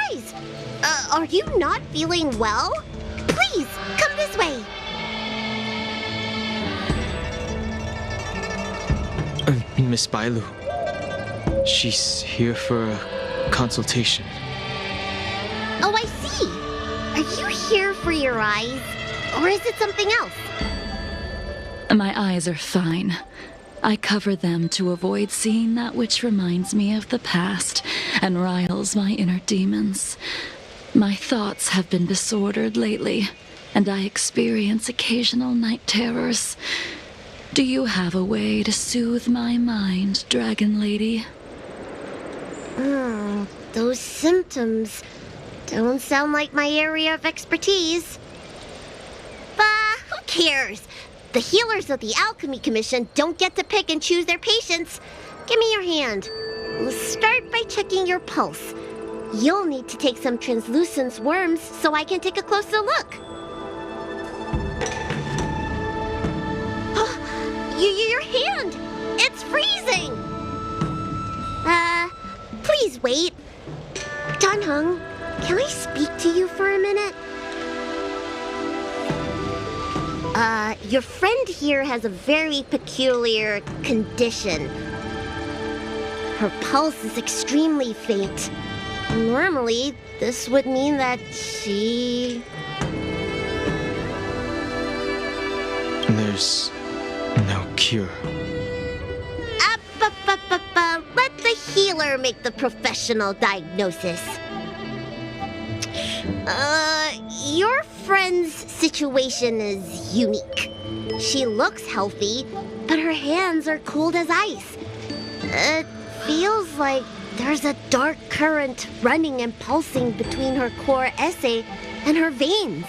eyes! Are you not feeling well? Please, come this way! Miss Bailu. She's here for a consultation. Oh, I see! Are you here for your eyes? Or is it something else? My eyes are fine. I cover them to avoid seeing that which reminds me of the past and riles my inner demons. My thoughts have been disordered lately, and I experience occasional night terrors. Do you have a way to soothe my mind, Dragon Lady? Those symptoms don't sound like my area of expertise. But who cares? The healers of the Alchemy Commission don't get to pick and choose their patients. Give me your hand. We'll start by checking your pulse. You'll need to take some translucent worms so I can take a closer look. Your hand! It's freezing! Please wait. Danheng, can I speak to you for a minute? Your friend here has a very peculiar condition. Her pulse is extremely faint. Normally, this would mean that she... There's no cure. Let the healer make the professional diagnosis. Your friend's situation is unique. She looks healthy, but her hands are cold as ice. It feels like there's a dark current running and pulsing between her core esse and her veins.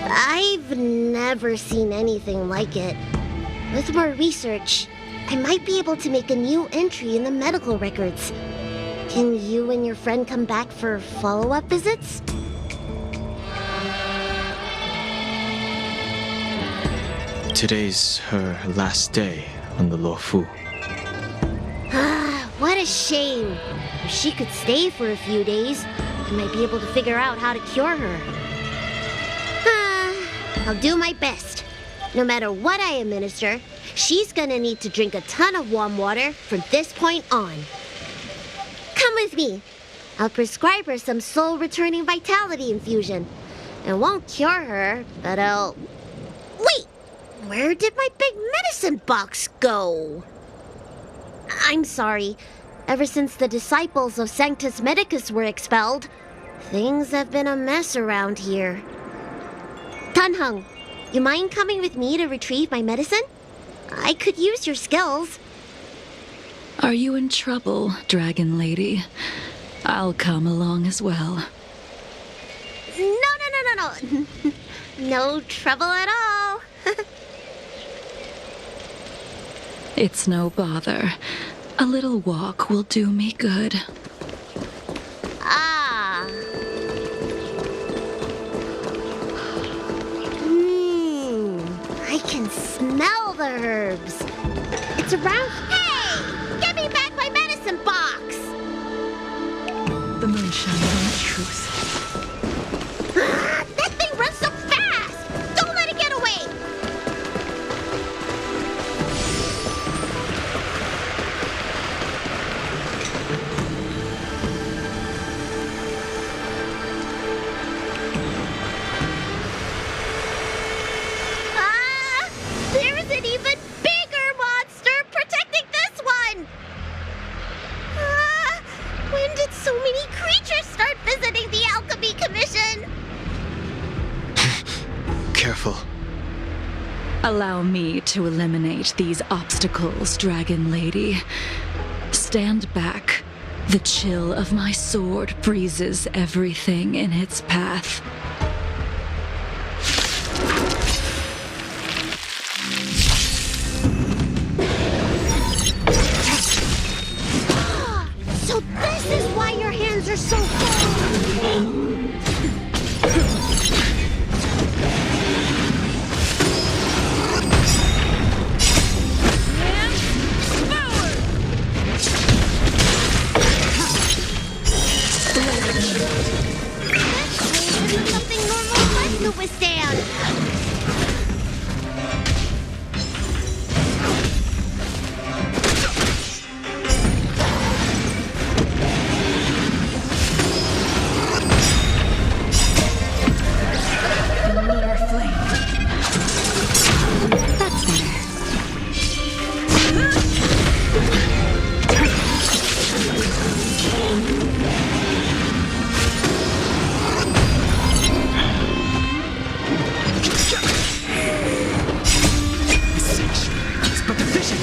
I've never seen anything like it. With more research, I might be able to make a new entry in the medical records. Can you and your friend come back for follow-up visits? Today's her last day on the Luofu. What a shame. If she could stay for a few days, I might be able to figure out how to cure her. I'll do my best. No matter what I administer, she's gonna need to drink a ton of warm water from this point on. Come with me. I'll prescribe her some soul-returning vitality infusion. It won't cure her, but I'll... Wait! Where did my big medicine box go? I'm sorry. Ever since the disciples of Sanctus Medicus were expelled, things have been a mess around here. Danheng, you mind coming with me to retrieve my medicine? I could use your skills. Are you in trouble, Dragon Lady? I'll come along as well. No. No trouble at all. It's no bother. A little walk will do me good. I can smell the herbs. It's around... Hey! Give me back my medicine box! The moonshine of truth. That thing runs so fast! Don't let it get away! There's an even bigger monster protecting this one! When did so many creatures start visiting the Alchemy Commission? Careful. Allow me to eliminate these obstacles, Dragon Lady. Stand back. The chill of my sword freezes everything in its path. So this is why your hands are so cold! to withstand. Lunar flame. That's better. But the vision!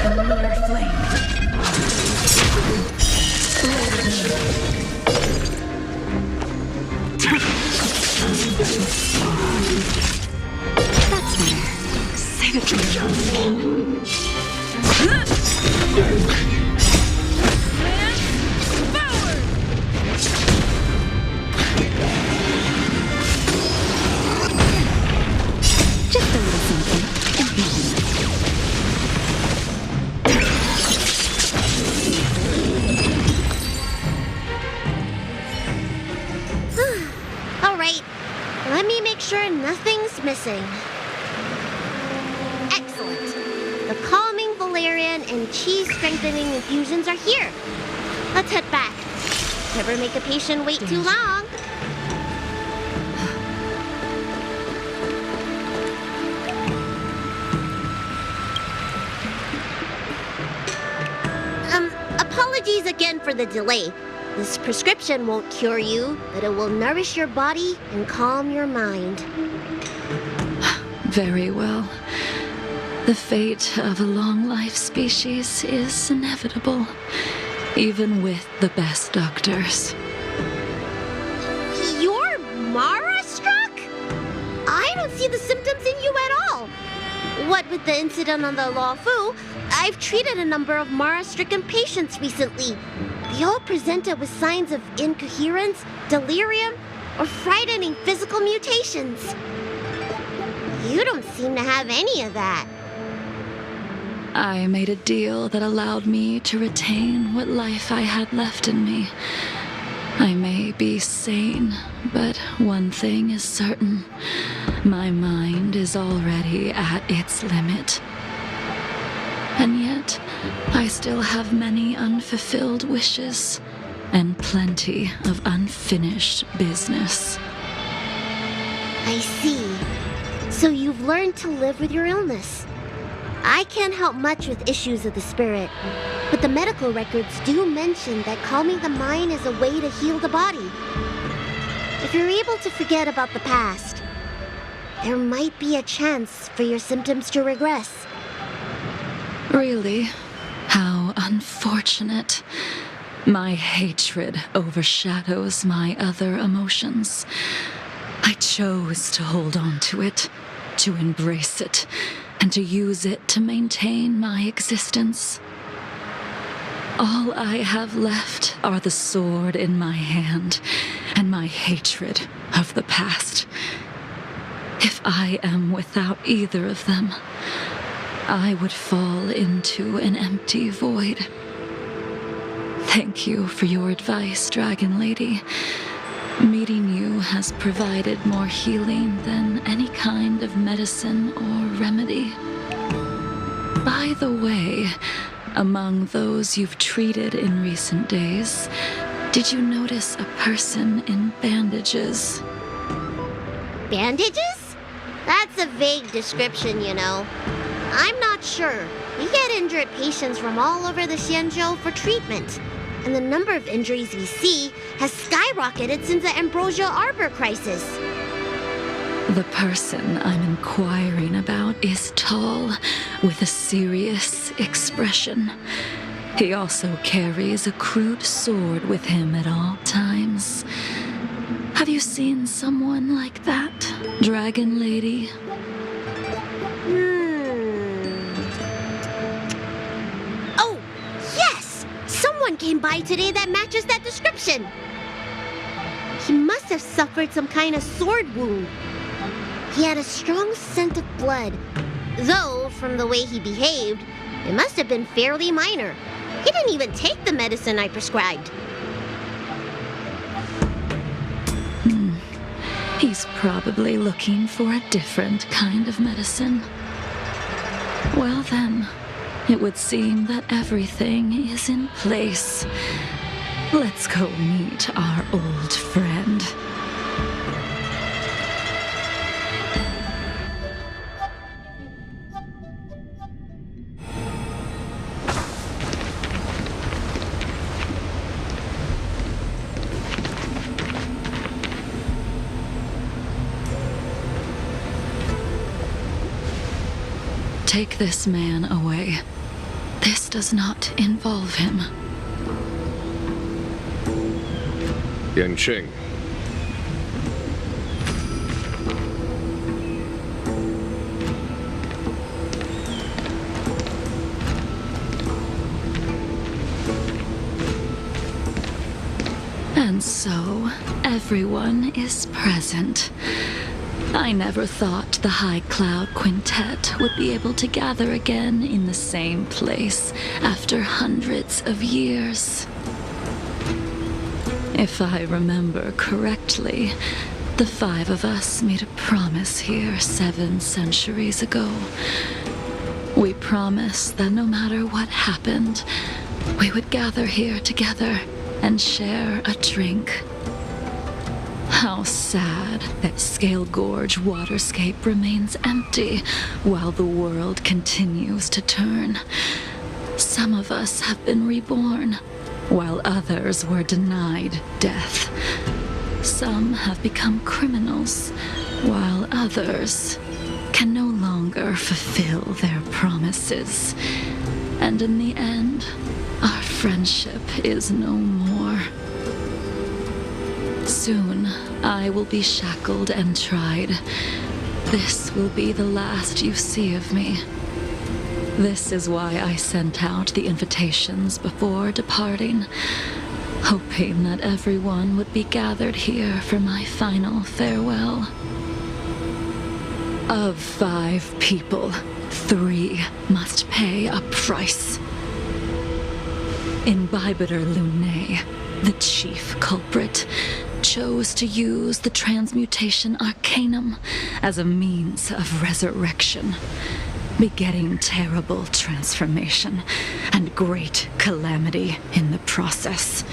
Lunar flame. That's better. Save it for yourself. Just a little something. All right, let me make sure nothing's missing. Excellent. The calming valerian and chi strengthening infusions are here. Let's head back. Never make a patient wait too long. Apologies again for the delay. This prescription won't cure you, but it will nourish your body and calm your mind. Very well. The fate of a long-life species is inevitable, even with the best doctors. You're Mara-struck? I don't see the symptoms in you at all. What with the incident on the Law Fu, I've treated a number of Mara-stricken patients recently. They all presented with signs of incoherence, delirium, or frightening physical mutations. You don't seem to have any of that. I made a deal that allowed me to retain what life I had left in me. I may be sane, but one thing is certain. My mind is already at its limit. And yet, I still have many unfulfilled wishes and plenty of unfinished business. I see. So you've learned to live with your illness. I can't help much with issues of the spirit, but the medical records do mention that calming the mind is a way to heal the body. If you're able to forget about the past, there might be a chance for your symptoms to regress. Really? How unfortunate. My hatred overshadows my other emotions. I chose to hold on to it, to embrace it, and to use it to maintain my existence. All I have left are the sword in my hand and my hatred of the past. If I am without either of them, I would fall into an empty void. Thank you for your advice, Dragon Lady. Meeting you has provided more healing than any kind of medicine or remedy. By the way, among those you've treated in recent days, did you notice a person in bandages? Bandages? That's a vague description, you know. I'm not sure. We get injured patients from all over the Xianzhou for treatment. And the number of injuries we see has skyrocketed since the Ambrosia Arbor crisis. The person I'm inquiring about is tall, with a serious expression. He also carries a crude sword with him at all times. Have you seen someone like that, Dragon Lady? Oh, yes! Someone someone came by today that matches that description. He must have suffered some kind of sword wound. He had a strong scent of blood, though from the way he behaved, it must have been fairly minor. He didn't even take the medicine I prescribed. He's probably looking for a different kind of medicine. Well then, it would seem that everything is in place. Let's go meet our old friend. Take this man away. This does not involve him. Yangqing. And so, everyone is present. I never thought the High Cloud Quintet would be able to gather again in the same place after hundreds of years. If I remember correctly, the five of us made a promise here 7 centuries ago. We promised that no matter what happened, we would gather here together and share a drink. How sad that Scale Gorge waterscape remains empty while the world continues to turn. Some of us have been reborn, while others were denied death. Some have become criminals, while others can no longer fulfill their promises. And in the end, our friendship is no more. Soon, I will be shackled and tried. This will be the last you see of me. This is why I sent out the invitations before departing, hoping that everyone would be gathered here for my final farewell. Of 5 people, 3 must pay a price. Imbibitor Lunae, the chief culprit, chose to use the transmutation arcanum as a means of resurrection, begetting terrible transformation and great calamity in the process.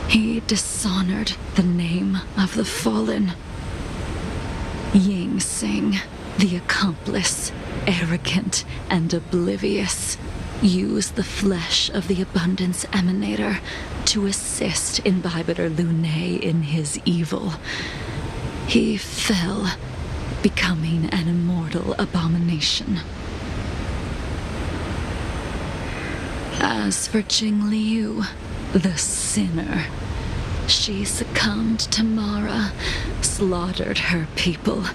He dishonored the name of the fallen. Ying Sing, the accomplice, arrogant and oblivious, used the flesh of the Abundance Emanator to assist Imbibitor Lunae in his evil. He fell, becoming an immortal abomination. As for Jing Liu, the sinner, she succumbed to Mara, slaughtered her people,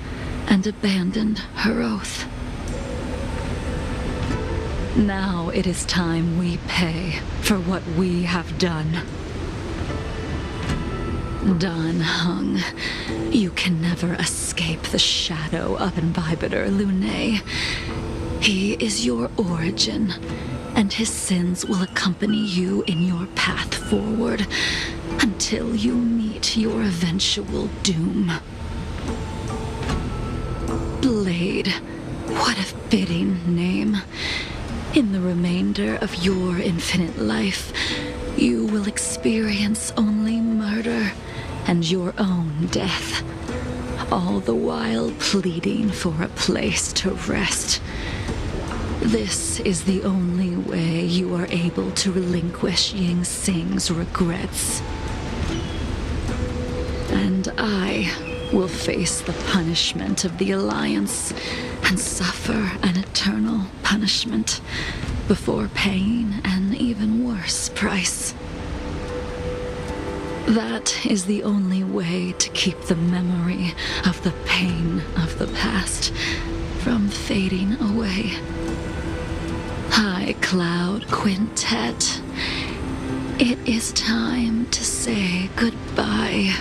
and abandoned her oath. Now it is time we pay for what we have done. Dan Heng, you can never escape the shadow of Imbibitor Lunae. He is your origin, and his sins will accompany you in your path forward until you meet your eventual doom. Blade, what a fitting name. In the remainder of your infinite life, you will experience only murder and your own death, all the while pleading for a place to rest. This is the only way you are able to relinquish Ying Sing's regrets. And I will face the punishment of the Alliance and suffer an eternal punishment before paying an even worse price. That is the only way to keep the memory of the pain of the past from fading away. High Cloud Quintet, It is time to say goodbye.